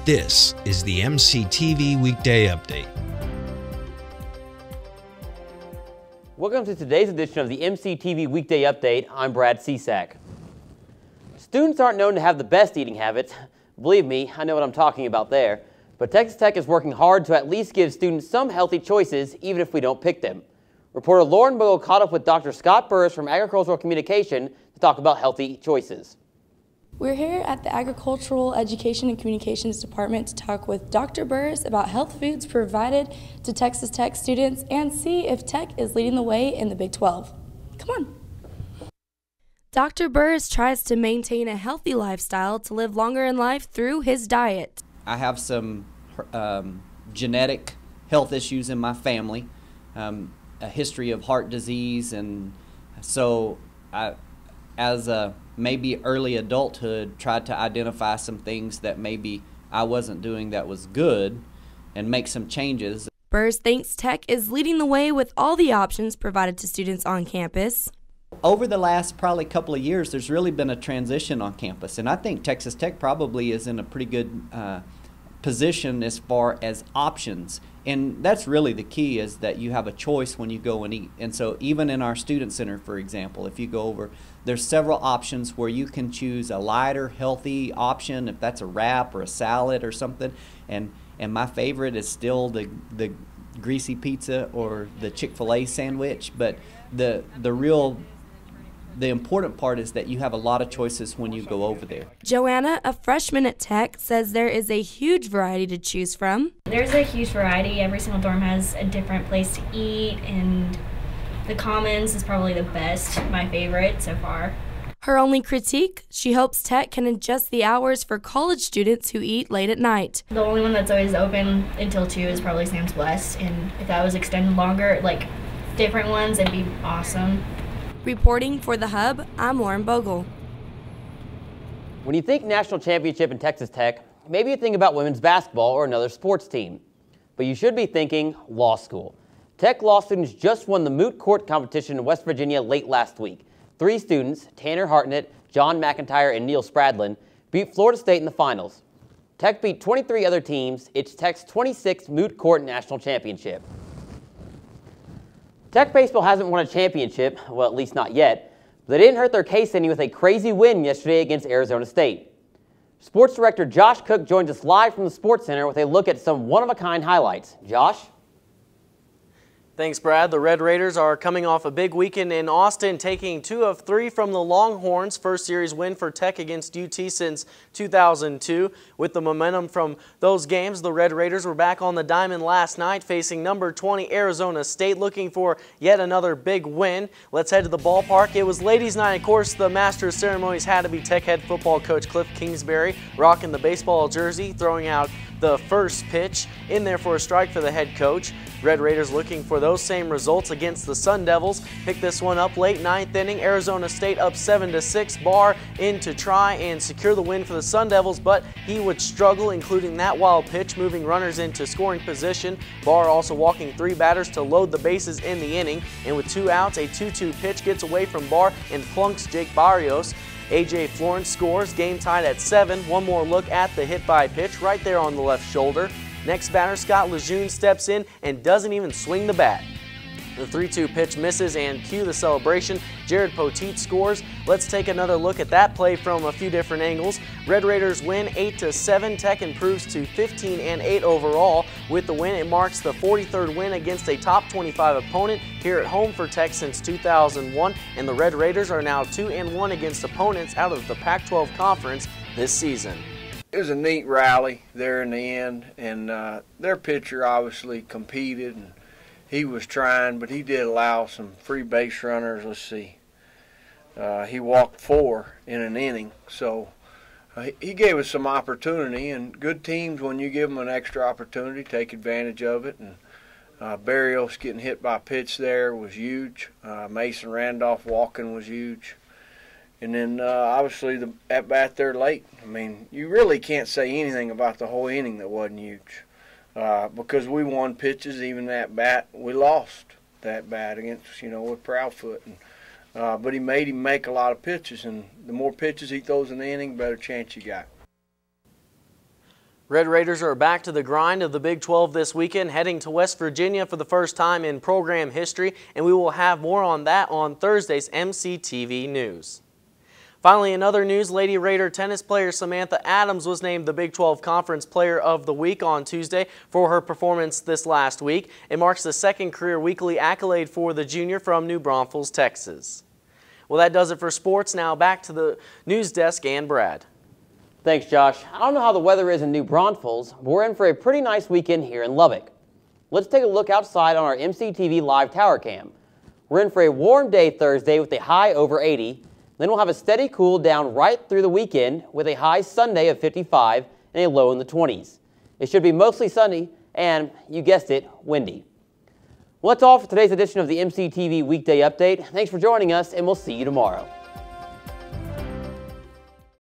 This is the MCTV Weekday Update. Welcome to today's edition of the MCTV Weekday Update. I'm Brad Cisak. Students aren't known to have the best eating habits. Believe me, I know what I'm talking about there. But Texas Tech is working hard to at least give students some healthy choices, even if we don't pick them. Reporter Lauren Bogle caught up with Dr. Scott Burris from Agricultural Communication to talk about healthy choices. We're here at the Agricultural Education and Communications Department to talk with Dr. Burris about health foods provided to Texas Tech students and see if Tech is leading the way in the Big 12. Come on. Dr. Burris tries to maintain a healthy lifestyle to live longer in life through his diet. I have some genetic health issues in my family, a history of heart disease, and so I, as a maybe early adulthood, tried to identify some things that maybe I wasn't doing that was good and make some changes. Burris thinks Tech is leading the way with all the options provided to students on campus. Over the last probably couple of years, there's really been a transition on campus, and I think Texas Tech probably is in a pretty good position as far as options. And that's really the key, is that you have a choice when you go and eat. And so even in our student center, for example, if you go over, there's several options where you can choose a lighter, healthy option, if that's a wrap or a salad or something. And my favorite is still the greasy pizza or the Chick-fil-A sandwich. But the important part is that you have a lot of choices when you go over there. Joanna, a freshman at Tech, says there is a huge variety to choose from. There's a huge variety. Every single dorm has a different place to eat, and the Commons is probably the best, my favorite so far. Her only critique, she hopes Tech can adjust the hours for college students who eat late at night. The only one that's always open until 2 is probably Sam's West, and if that was extended longer, like different ones, it'd be awesome. Reporting for The Hub, I'm Lauren Bogle. When you think national championship in Texas Tech, maybe you think about women's basketball or another sports team. But you should be thinking law school. Tech law students just won the moot court competition in West Virginia late last week. 3 students, Tanner Hartnett, John McIntyre, and Neil Spradlin, beat Florida State in the finals. Tech beat 23 other teams. It's Tech's 26th moot court national championship. Tech baseball hasn't won a championship, well, at least not yet, but they didn't hurt their case any with a crazy win yesterday against Arizona State. Sports director Josh Cook joins us live from the Sports Center with a look at some one-of-a-kind highlights. Josh? Thanks, Brad. The Red Raiders are coming off a big weekend in Austin, taking 2 of 3 from the Longhorns. First series win for Tech against UT since 2002. With the momentum from those games, the Red Raiders were back on the diamond last night, facing number 20 Arizona State, looking for yet another big win. Let's head to the ballpark. It was ladies' night. Of course, the master of ceremonies had to be Tech head football coach Cliff Kingsbury, rocking the baseball jersey, throwing out the first pitch, in there for a strike for the head coach. Red Raiders looking for those same results against the Sun Devils. Picked this one up late 9th inning. Arizona State up 7-6. Barr in to try and secure the win for the Sun Devils, but he would struggle, including that wild pitch, moving runners into scoring position. Barr also walking 3 batters to load the bases in the inning, and with 2 outs, a 2-2 pitch gets away from Barr and plunks Jake Barrios. A.J. Florence scores, game tied at 7. One more look at the hit by pitch right there on the left shoulder. Next batter, Scott Lejeune, steps in and doesn't even swing the bat. The 3-2 pitch misses, and cue the celebration. Jared Poteet scores. Let's take another look at that play from a few different angles. Red Raiders win 8-7. Tech improves to 15-8 overall. With the win, it marks the 43rd win against a top 25 opponent here at home for Tech since 2001, and the Red Raiders are now 2-1 against opponents out of the Pac-12 conference this season. It was a neat rally there in the end, and their pitcher obviously competed, and he was trying, but he did allow some free base runners. Let's see. He walked 4 in an inning, so he gave us some opportunity, and good teams, when you give them an extra opportunity, take advantage of it. And Barrios getting hit by a pitch there was huge. Mason Randolph walking was huge. And then obviously the at-bat there late. I mean, you really can't say anything about the whole inning that wasn't huge. Because we won pitches, even that bat, we lost that bat against, with Proudfoot. But he made him make a lot of pitches, and the more pitches he throws in the inning, the better chance you got. Red Raiders are back to the grind of the Big 12 this weekend, heading to West Virginia for the first time in program history, and we will have more on that on Thursday's MCTV News. Finally, in other news, Lady Raider tennis player Samantha Adams was named the Big 12 Conference Player of the Week on Tuesday for her performance this last week. It marks the second career weekly accolade for the junior from New Braunfels, Texas. Well, that does it for sports. Now back to the news desk and Brad. Thanks, Josh. I don't know how the weather is in New Braunfels, but we're in for a pretty nice weekend here in Lubbock. Let's take a look outside on our MCTV Live Tower Cam. We're in for a warm day Thursday with a high over 80. Then we'll have a steady cool down right through the weekend with a high Sunday of 55 and a low in the 20s. It should be mostly sunny and, you guessed it, windy. Well, that's all for today's edition of the MCTV Weekday Update. Thanks for joining us, and we'll see you tomorrow.